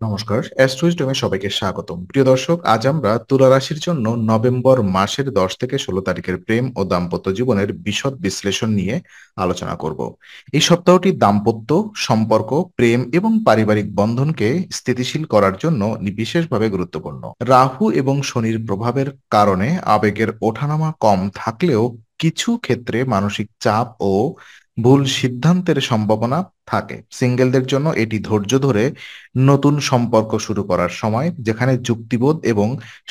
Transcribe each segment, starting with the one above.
নমস্কার, অ্যাস্ট্রোইজডমে সবাইকে স্বাগতম। প্রিয় দর্শক, আজ আমরা তুলা রাশির জন্য নভেম্বর মাসের 10 থেকে 16 তারিখের প্রেম ও দাম্পত্য জীবনের বিশদ বিশ্লেষণ নিয়ে আলোচনা করব। এই সপ্তাহটি দাম্পত্য সম্পর্ক, প্রেম এবং পারিবারিক বন্ধনকে স্থিতিশীল করার জন্য বিশেষভাবে গুরুত্বপূর্ণ। রাহু এবং শনির প্রভাবের কারণে আবেগের ওঠানামা কম থাকলেও কিছু ক্ষেত্রে মানসিক চাপ ও ভুল সিদ্ধান্তের সম্ভাবনা থাকে। সিঙ্গেলদের জন্য এটি ধৈর্য ধরে নতুন সম্পর্ক শুরু করার সময়, যেখানে যুক্তিবোধ এবং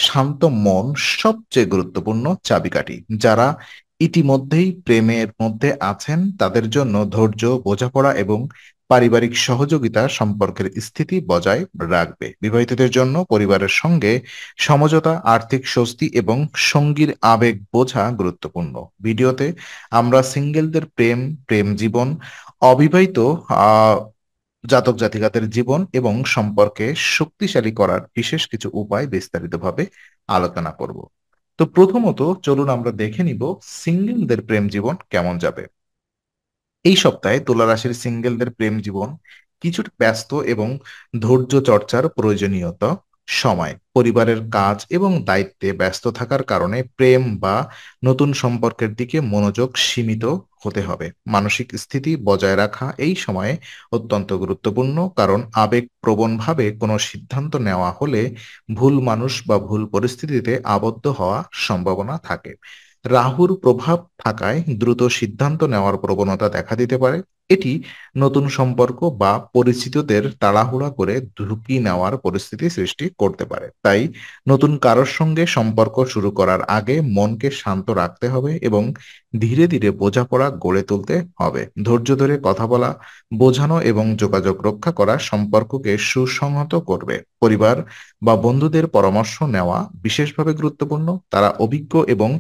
শান্ত মন সবচেয়ে গুরুত্বপূর্ণ চাবিকাঠি। যারা ইতিমধ্যেই প্রেমের মধ্যে আছেন তাদের জন্য ধৈর্য, বোঝাপড়া এবং পারিবারিক সহযোগিতা সম্পর্কের স্থিতি বজায় রাখবে। বিবাহিতদের জন্য পরিবারের সঙ্গে সমঝোতা, আর্থিক স্বস্তি এবং সঙ্গীর আবেগ বোঝা গুরুত্বপূর্ণ। ভিডিওতে আমরা সিঙ্গেলদের প্রেম, প্রেম জীবন, অবিবাহিত জাতক জাতিকাদের জীবন এবং সম্পর্কে শক্তিশালী করার বিশেষ কিছু উপায় বিস্তারিতভাবে আলোচনা করব। তো প্রথমত চলুন আমরা দেখে নিব সিঙ্গেলদের প্রেম জীবন কেমন যাবে। এই সপ্তাহে তুলা রাশির সিঙ্গেলদের প্রেম জীবন কিছুটা ব্যস্ত এবং ধৈর্য চর্চার প্রয়োজনীয়তা সময়। পরিবারের কাজ এবং দায়িত্বে ব্যস্ত থাকার কারণে প্রেম বা নতুন সম্পর্কের দিকে মনোযোগ সীমিত হতে হবে। মানসিক স্থিতি বজায় রাখা এই সময়ে অত্যন্ত গুরুত্বপূর্ণ, কারণ আবেগপ্রবণভাবে কোনো সিদ্ধান্ত নেওয়া হলে ভুল মানুষ বা ভুল পরিস্থিতিতে আবদ্ধ হওয়ার সম্ভাবনা থাকে। রাহুর প্রভাব থাকায় দ্রুত সিদ্ধান্ত নেওয়ার প্রবণতা দেখা দিতে পারে। এটি নতুন সম্পর্ক বা পরিচিতদের তাড়াহুড়া করে ঝুঁকি নেওয়ার পরিস্থিতি সৃষ্টি করতে পারে। তাই নতুন কারোর সঙ্গে সম্পর্ক শুরু করার আগে মনকে শান্ত রাখতে হবে এবং ধীরে ধীরে বোঝাপড়া গড়ে তুলতে হবে। ধৈর্য ধরে কথা বলা, বোঝানো এবং যোগাযোগ রক্ষা করা সম্পর্ককে সুসংহত করবে। পরিবার বা বন্ধুদের পরামর্শ নেওয়া বিশেষভাবে গুরুত্বপূর্ণ। তারা অভিজ্ঞ এবং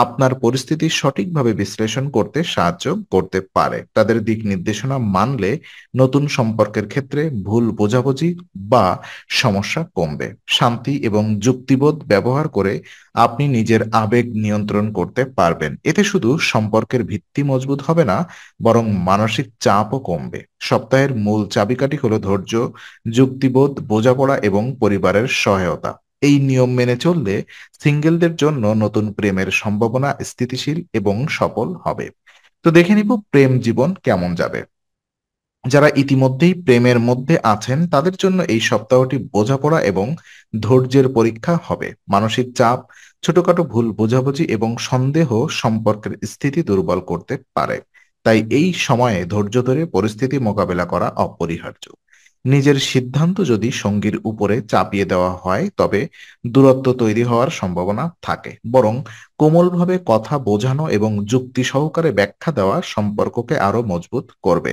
আপনার পরিস্থিতি সঠিকভাবে বিশ্লেষণ করতে সাহায্য করতে পারে। তাদের দিক নির্দেশনা মানলে নতুন সম্পর্কের ক্ষেত্রে ভুল বোঝাবুঝি বা সমস্যা কমবে। শান্তি এবং যুক্তিবোধ ব্যবহার করে আপনি নিজের আবেগ নিয়ন্ত্রণ করতে পারবেন। এতে শুধু সম্পর্কের ভিত্তি মজবুত হবে না, বরং মানসিক চাপও কমবে। সপ্তাহের মূল চাবিকাঠি হলো ধৈর্য, যুক্তিবোধ, বোঝাপড়া এবং পরিবারের সহায়তা। এই নিয়ম মেনে চললে সিঙ্গেলদের জন্য নতুন প্রেমের সম্ভাবনা স্থিতিশীল এবং সফল হবে। তো দেখে নিব প্রেম জীবন কেমন যাবে। যারা ইতিমধ্যেই প্রেমের মধ্যে আছেন তাদের জন্য এই সপ্তাহটি বোঝাপড়া এবং ধৈর্যের পরীক্ষা হবে। মানসিক চাপ, ছোটখাটো ভুল বোঝাবুঝি এবং সন্দেহ সম্পর্কের স্থিতি দুর্বল করতে পারে। তাই এই সময়ে ধৈর্য ধরে পরিস্থিতি মোকাবেলা করা অপরিহার্য। নিজের সিদ্ধান্ত যদি সঙ্গীর উপরে চাপিয়ে দেওয়া হয় তবে দূরত্ব তৈরি হওয়ার সম্ভাবনা থাকে। বরং কোমলভাবে কথা বোঝানো এবং যুক্তি সহকারে ব্যাখ্যা দেওয়া সম্পর্ককে আরো মজবুত করবে।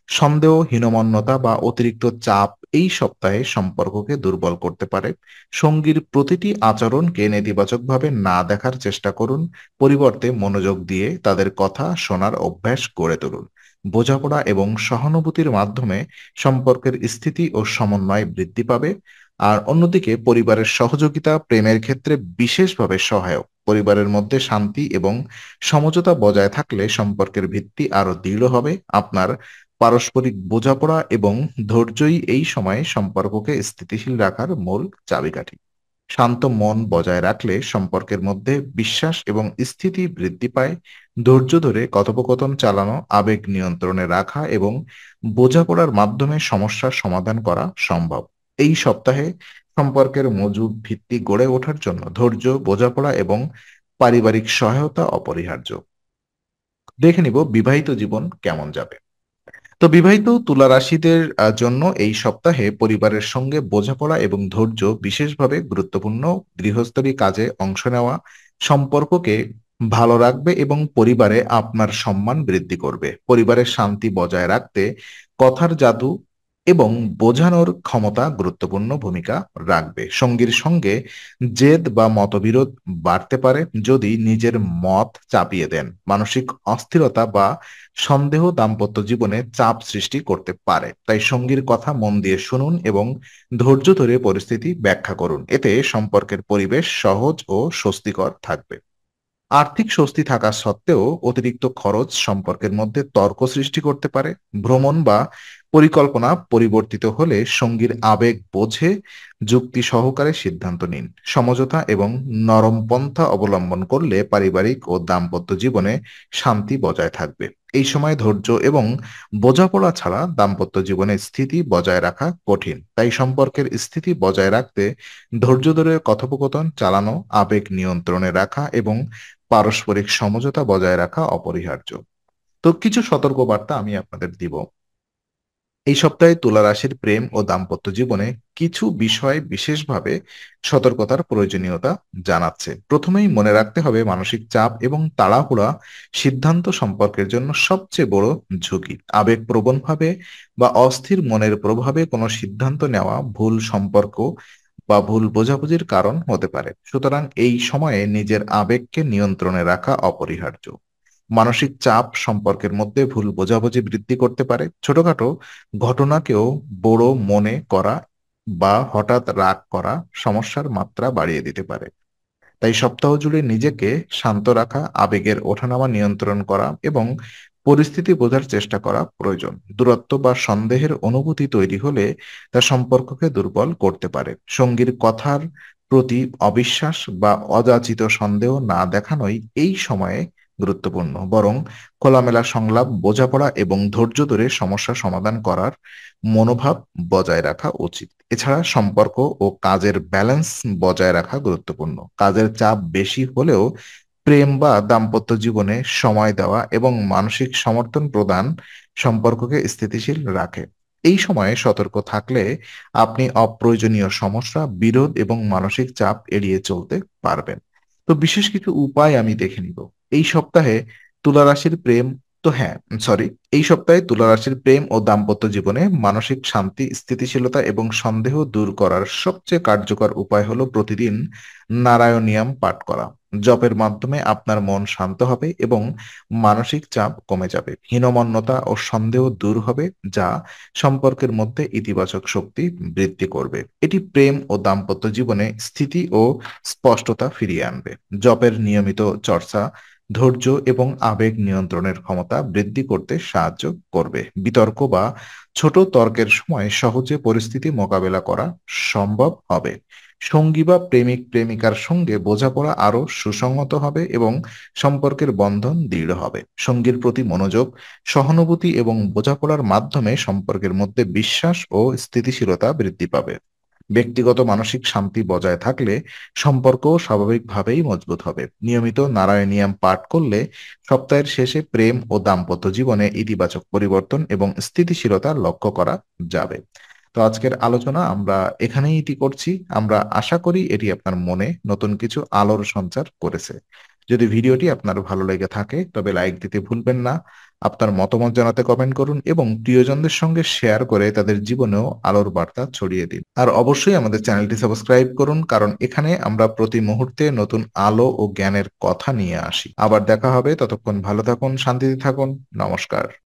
সন্দেহ, হীনমন্যতা বা অতিরিক্ত চাপ এই সপ্তাহে সম্পর্ককে দুর্বল করতে পারে। সঙ্গীর প্রতিটি আচরণকে নেতিবাচকভাবে না দেখার চেষ্টা করুন। পরিবর্তে মনোযোগ দিয়ে তাদের কথা শোনার অভ্যাস গড়ে তুলুন। বোঝাপড়া এবং সহানুভূতির মাধ্যমে সম্পর্কের স্থিতি ও সমন্বয় বৃদ্ধি পাবে। আর অন্যদিকে পরিবারের সহযোগিতা প্রেমের ক্ষেত্রে বিশেষভাবে সহায়ক। পরিবারের মধ্যে শান্তি এবং সমঝোতা বজায় থাকলে সম্পর্কের ভিত্তি আরো দৃঢ় হবে। আপনার পারস্পরিক বোঝাপড়া এবং ধৈর্যই এই সময়ে সম্পর্ককে স্থিতিশীল রাখার মূল চাবিকাঠি। শান্ত মন বজায় রাখলে সম্পর্কের মধ্যে বিশ্বাস এবং স্থিতি বৃদ্ধি পায়। ধৈর্য ধরে কথোপকথন চালানো, আবেগ নিয়ন্ত্রণে রাখা এবং বোঝাপড়ার মাধ্যমে সমস্যার সমাধান করা সম্ভব। এই সপ্তাহে সম্পর্কের মজবুত ভিত্তি গড়ে ওঠার জন্য ধৈর্য, বোঝাপড়া এবং পারিবারিক সহায়তা অপরিহার্য। দেখে নিব বিবাহিত জীবন কেমন যাবে। তো বিবাহিত তুলা রাশিদের জন্য এই সপ্তাহে পরিবারের সঙ্গে বোঝাপড়া এবং ধৈর্য বিশেষভাবে গুরুত্বপূর্ণ। গৃহস্থালী কাজে অংশ নেওয়া সম্পর্ককে ভালো রাখবে এবং পরিবারে আপনার সম্মান বৃদ্ধি করবে। পরিবারের শান্তি বজায় রাখতে কথার জাদু এবং বোঝানোর ক্ষমতা গুরুত্বপূর্ণ ভূমিকা রাখবে। সঙ্গীর সঙ্গে জেদ বা মতবিরোধ বাড়তে পারে যদি নিজের মত চাপিয়ে দেন। মানসিক অস্থিরতা বা সন্দেহ দাম্পত্য জীবনে চাপ সৃষ্টি করতে পারে। তাই সঙ্গীর কথা মন দিয়ে শুনুন এবং ধৈর্য ধরে পরিস্থিতি ব্যাখ্যা করুন। এতে সম্পর্কের পরিবেশ সহজ ও স্বস্তিকর থাকবে। আর্থিক স্বস্তি থাকা সত্ত্বেও অতিরিক্ত খরচ সম্পর্কের মধ্যে তর্ক সৃষ্টি করতে পারে। ভ্রমণ বা পরিকল্পনা পরিবর্তিত হলে সঙ্গীর আবেগ বোঝে যুক্তি সহকারে সিদ্ধান্ত নিন। সমঝোতা এবং নরম পন্থা অবলম্বন করলে পারিবারিক ও দাম্পত্য জীবনে শান্তি বজায় থাকবে। এই সময় ধৈর্য এবং বোঝাপড়া ছাড়া দাম্পত্য জীবনে স্থিতি বজায় রাখা কঠিন। তাই সম্পর্কের স্থিতি বজায় রাখতে ধৈর্য ধরে কথোপকথন চালানো, আবেগ নিয়ন্ত্রণে রাখা এবং পারস্পরিক সমঝোতা বজায় রাখা অপরিহার্য। তো কিছু সতর্কবার্তা আমি আপনাদের দিব। এই সপ্তাহে তুলা রাশির প্রেম ও দাম্পত্য জীবনে কিছু বিষয় বিশেষভাবে সতর্কতার প্রয়োজনীয়তা জানাচ্ছে। প্রথমেই মনে রাখতে হবে, মানসিক চাপ এবং তাড়াহুড়া সিদ্ধান্ত সম্পর্কের জন্য সবচেয়ে বড় ঝুঁকি। আবেগপ্রবণভাবে বা অস্থির মনের প্রভাবে কোনো সিদ্ধান্ত নেওয়া ভুল সম্পর্ক বা ভুল বোঝাবুঝির কারণ হতে পারে। সুতরাং এই সময়ে নিজের আবেগকে নিয়ন্ত্রণে রাখা অপরিহার্য। মানসিক চাপ সম্পর্কের মধ্যে ভুল বোঝাবুঝি বৃদ্ধি করতে পারে। ছোটখাটো ঘটনাকেও বড় মনে করা বা হঠাৎ রাগ করা সমস্যার মাত্রা বাড়িয়ে দিতে পারে। তাই সপ্তাহ জুড়ে নিজেকে শান্ত রাখা, আবেগের ওঠানামা নিয়ন্ত্রণ করা এবং পরিস্থিতি বোঝার চেষ্টা করা প্রয়োজন। দূরত্ব বা সন্দেহের অনুভূতি তৈরি হলে তা সম্পর্ককে দুর্বল করতে পারে। সঙ্গীর কথার প্রতি অবিশ্বাস বা অযাচিত সন্দেহ না দেখানোই এই সময়ে গুরুত্বপূর্ণ, বরং খোলামেলা সংলাপ, বোঝাপড়া এবং ধৈর্য ধরে সমস্যা সমাধান করার মনোভাব বজায় রাখা উচিত। এছাড়া সম্পর্ক ও কাজের ব্যালেন্স বজায় রাখা গুরুত্বপূর্ণ। কাজের চাপ বেশি হলেও প্রেম বা দাম্পত্য জীবনে সময় দেওয়া এবং মানসিক সমর্থন প্রদান সম্পর্ককে স্থিতিশীল রাখে। এই সময়ে সতর্ক থাকলে আপনি অপ্রয়োজনীয় সমস্যা, বিরোধ এবং মানসিক চাপ এড়িয়ে চলতে পারবেন। তো বিশেষ কিছু উপায় আমি দেখে নিব। এই সপ্তাহে তুলা রাশির প্রেম তো হ্যাঁ সরি এই সপ্তাহে তুলা রাশির প্রেম ও দাম্পত্য জীবনে মানসিক শান্তি, স্থিতিশীলতা এবং সন্দেহ দূর করার সবচেয়ে কার্যকর উপায় হলো প্রতিদিন নারায়ণীয়াম পাঠ করা। জপের মাধ্যমে আপনার মন শান্ত হবে এবং মানসিক চাপ কমে যাবে। হীনমন্যতা ও সন্দেহ দূর হবে, যা সম্পর্কের মধ্যে ইতিবাচক শক্তি বৃদ্ধি করবে। এটি প্রেম ও দাম্পত্য জীবনে স্থিতি ও স্পষ্টতা ফিরিয়ে আনবে। জপের নিয়মিত চর্চা ধৈর্য এবং আবেগ নিয়ন্ত্রণের ক্ষমতা বৃদ্ধি করতে সাহায্য করবে। বিতর্ক বা ছোট তর্কের সময় সহজে পরিস্থিতি মোকাবেলা করা সম্ভব হবে। সঙ্গী বা প্রেমিক প্রেমিকার সঙ্গে বোঝাপড়া আরো সুসংহত হবে এবং সম্পর্কের বন্ধন দৃঢ় হবে। সঙ্গীর প্রতি মনোযোগ, সহানুভূতি এবং বোঝাপড়ার মাধ্যমে সম্পর্কের মধ্যে বিশ্বাস ও স্থিতিশীলতা বৃদ্ধি পাবে। ব্যক্তিগত মানসিক শান্তি বজায় থাকলে সম্পর্কও স্বাভাবিকভাবেই মজবুত হবে। নিয়মিত নারায়ণীয়াম পাঠ করলে সপ্তাহের শেষে প্রেম ও দাম্পত্য জীবনে ইতিবাচক পরিবর্তন এবং স্থিতিশীলতা লক্ষ্য করা যাবে। তো আজকের আলোচনা আমরা এখানেই ইতি করছি। আমরা আশা করি এটি আপনার মনে নতুন কিছু আলোর সঞ্চার করেছে। যদি ভিডিওটি আপনার ভালো লেগে থাকে তবে লাইক দিতে ভুলবেন না। আপনার মতামত জানাতে কমেন্ট করুন এবং প্রিয়জনদের সঙ্গে শেয়ার করে তাদের জীবনেও আলোর বার্তা ছড়িয়ে দিন। আর অবশ্যই আমাদের চ্যানেলটি সাবস্ক্রাইব করুন, কারণ এখানে আমরা প্রতি মুহূর্তে নতুন আলো ও জ্ঞানের কথা নিয়ে আসি। আবার দেখা হবে, ততক্ষণ ভালো থাকুন, শান্তিতে থাকুন। নমস্কার।